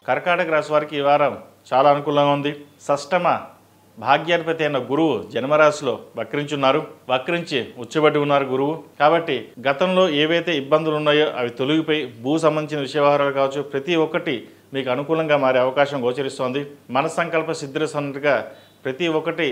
కర్కాటక రాశి వారికి ఈ వారం చాలా అనుకూలంగా ఉంది. షష్టమ భాగ్యాధిపతి అయిన గురువు జన్మరాశిలో వక్రించి ఉచ్చబడి ఉన్నారు గురువు. కాబట్టి గతంలో ఏవైతే ఇబ్బందులు ఉన్నాయో అవి తొలగిపోయి భూ సంబంధించిన విషయ వ్యవహారాలు కావచ్చు, ప్రతి ఒక్కటి మీకు అనుకూలంగా మారే అవకాశం గోచరిస్తోంది. మన సంకల్ప సిద్ధిస్తున్నట్టుగా ప్రతి ఒక్కటి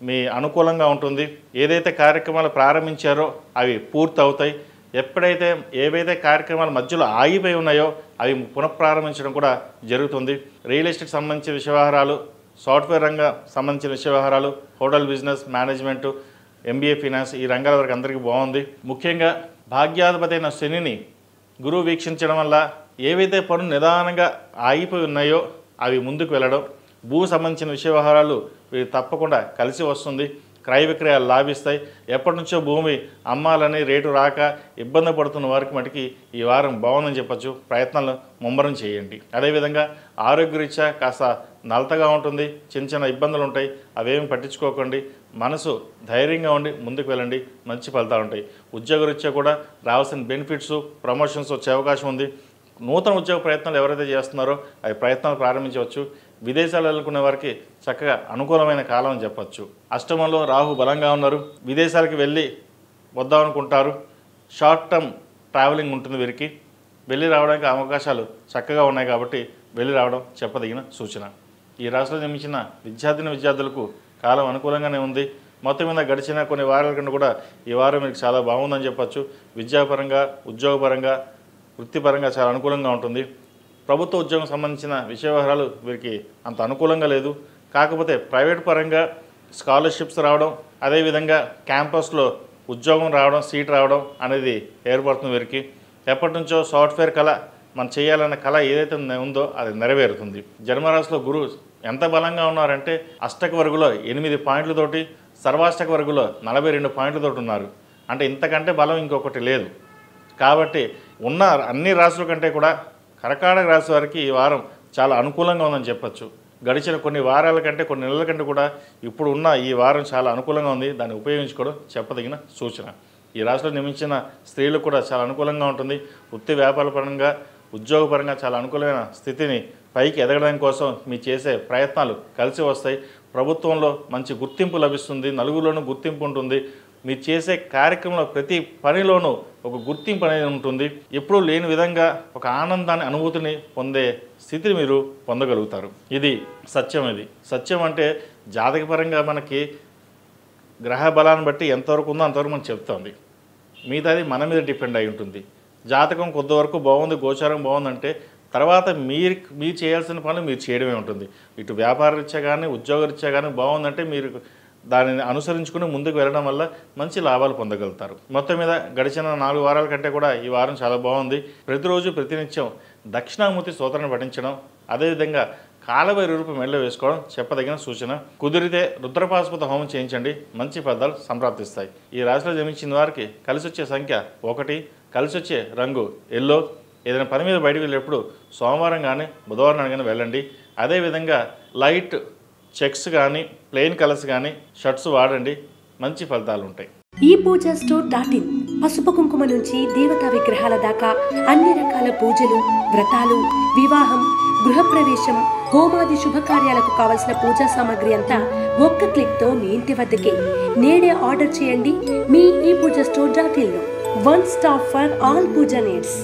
మీ అనుకూలంగా ఉంటుంది. ఏదైతే కార్యక్రమాలు ప్రారంభించారో అవి పూర్తి అవుతాయి. ఎప్పుడైతే ఏవైతే కార్యక్రమాలు మధ్యలో ఆగిపోయి ఉన్నాయో అవి పునఃప్రారంభించడం కూడా జరుగుతుంది. రియల్ ఎస్టేట్ సంబంధించిన విషయ వ్యవహారాలు, సాఫ్ట్వేర్ రంగం సంబంధించిన విషయ వ్యవహారాలు, hotel business, management, MBA, finance ఈ రంగాల వరకు అందరికీ బాగుంది. ముఖ్యంగా భాగ్యాధిపతి అయిన శనిని గురువు వీక్షించడం వల్ల ఏవైతే పనులు నిదానంగా ఆగిపోయి ఉన్నాయో అవి ముందుకు వెళ్ళడం, భూ సంబంధించిన విషయ వ్యవహారాలు తప్పకుండా కలిసి వస్తుంది. క్రయ విక్రయాలు లాభిస్తాయి. ఎప్పటి నుంచో భూమి అమ్మాలని రేటు రాక ఇబ్బంది పడుతున్న వారికి మటుకి ఈ వారం బాగుందని చెప్పచ్చు. ప్రయత్నాలు ముమ్మరం చేయండి. అదేవిధంగా ఆరోగ్యరీత్యా కాస్త నలతగా ఉంటుంది, చిన్న ఇబ్బందులు ఉంటాయి. అవేమి పట్టించుకోకండి. మనసు ధైర్యంగా ఉండి ముందుకు వెళ్ళండి, మంచి ఫలితాలు ఉంటాయి. ఉద్యోగరీత్యా కూడా రావాల్సిన బెనిఫిట్స్, ప్రమోషన్స్ వచ్చే అవకాశం ఉంది. నూతన ఉద్యోగ ప్రయత్నాలు ఎవరైతే చేస్తున్నారో అవి ప్రయత్నాలు ప్రారంభించవచ్చు. విదేశాలు వెళ్ళుకునే వారికి చక్కగా అనుకూలమైన కాలం అని చెప్పచ్చు. అష్టమంలో రాహు బలంగా ఉన్నారు. విదేశాలకు వెళ్ళి వద్దామనుకుంటారు. షార్ట్ టర్మ్ ట్రావెలింగ్ ఉంటుంది వీరికి. వెళ్ళి రావడానికి అవకాశాలు చక్కగా ఉన్నాయి కాబట్టి వెళ్ళి రావడం చెప్పదగిన సూచన. ఈ రాశిలో జన్మించిన విద్యార్థులకు కాలం అనుకూలంగానే ఉంది. మొత్తం మీద గడిచిన కొన్ని వారాల కంటే కూడా ఈ వారం మీకు చాలా బాగుందని చెప్పచ్చు. విద్యాపరంగా, ఉద్యోగపరంగా, వృత్తిపరంగా చాలా అనుకూలంగా ఉంటుంది. ప్రభుత్వ ఉద్యోగం సంబంధించిన విషయ వ్యవహారాలు వీరికి అంత అనుకూలంగా లేదు. కాకపోతే ప్రైవేట్ పరంగా స్కాలర్షిప్స్ రావడం, అదేవిధంగా క్యాంపస్లో ఉద్యోగం రావడం, సీట్ రావడం అనేది ఏర్పడుతుంది వీరికి. ఎప్పటి నుంచో సాఫ్ట్వేర్ కళ మనం చేయాలన్న కళ ఏదైతే ఉందో అది నెరవేరుతుంది. జన్మరాశిలో గురువు ఎంత బలంగా ఉన్నారంటే అష్టక వర్గులో 8 పాయింట్లతోటి, సర్వాష్టక వర్గులో 42 పాయింట్లతోటి ఉన్నారు. అంటే ఇంతకంటే బలం ఇంకొకటి లేదు. కాబట్టి ఉన్న అన్ని రాశుల కంటే కూడా కర్కాటక రాశి వారికి ఈ వారం చాలా అనుకూలంగా ఉందని చెప్పచ్చు. గడిచిన కొన్ని వారాల కంటే, కొన్ని నెలల కంటే కూడా ఇప్పుడు ఉన్న ఈ వారం చాలా అనుకూలంగా ఉంది. దాన్ని ఉపయోగించుకోవడం చెప్పదగిన సూచన. ఈ రాశిలో నిర్మించిన స్త్రీలకు కూడా చాలా అనుకూలంగా ఉంటుంది. వృత్తి వ్యాపార పరంగా, ఉద్యోగపరంగా చాలా అనుకూలమైన స్థితిని పైకి ఎదగడం కోసం మీ చేసే ప్రయత్నాలు కలిసి వస్తాయి. ప్రభుత్వంలో మంచి గుర్తింపు లభిస్తుంది. నలుగురిలోనూ గుర్తింపు ఉంటుంది. మీరు చేసే కార్యక్రమంలో ప్రతి పనిలోనూ ఒక గుర్తింపు అనేది ఉంటుంది. ఎప్పుడూ లేని విధంగా ఒక ఆనందాన్ని, అనుభూతిని పొందే స్థితిని మీరు పొందగలుగుతారు. ఇది సత్యం. సత్యం అంటే జాతకపరంగా మనకి గ్రహ బలాన్ని బట్టి ఎంతవరకు ఉందో అంతవరకు మనం చెప్తుంది. మిగతాది మన మీద డిపెండ్ అయి ఉంటుంది. జాతకం కొంతవరకు బాగుంది, గోచారం బాగుందంటే తర్వాత మీరు చేయాల్సిన పనులు మీరు చేయడమే ఉంటుంది. ఇటు వ్యాపార రీత్యా కానీ, ఉద్యోగ రీత్యా కానీ బాగుందంటే మీరు దానిని అనుసరించుకుని ముందుకు వెళ్ళడం వల్ల మంచి లాభాలు పొందగలుగుతారు. మొత్తం మీద గడిచిన 4 వారాల కంటే కూడా ఈ వారం చాలా బాగుంది. ప్రతిరోజు ప్రతినిత్యం దక్షిణామూర్తి స్తోత్రాన్ని పఠించడం, అదేవిధంగా కాలభైరవ రూపం మెడలో వేసుకోవడం చెప్పదగిన సూచన. కుదిరితే రుద్రపాశుపత హోమం చేయించండి, మంచి ఫలితాలు సంప్రాప్తిస్తాయి. ఈ రాశిలో జన్మించిన వారికి కలిసి వచ్చే సంఖ్య 1, కలిసి వచ్చే రంగు ఎల్లో. ఏదైనా పని మీద బయటకు వెళ్ళేటప్పుడు సోమవారం కానీ, బుధవారం కానీ వెళ్ళండి. అదేవిధంగా లైట్ చెక్స్ కానీ, ప్లెయిన్ కలర్స్ కానీ షర్ట్స్ వాడండి, మంచి ఫలితాలు ఉంటాయి. ఈ పూజా స్టోర్.in పసుపు కుంకుమ నుంచి దేవతా విగ్రహాల దాకా అన్ని రకాల పూజలు, వ్రతాలు, వివాహం, గృహప్రవేశం, హోమాది శుభకార్యాలకు కావలసిన పూజా సామాగ్రి అంతా ఒక్క క్లిక్తో మీ ఇంటి వద్దకే. నేడే ఆర్డర్ చేయండి మీ ఈ పూజా స్టోర్.in లో. One stop for all puja needs.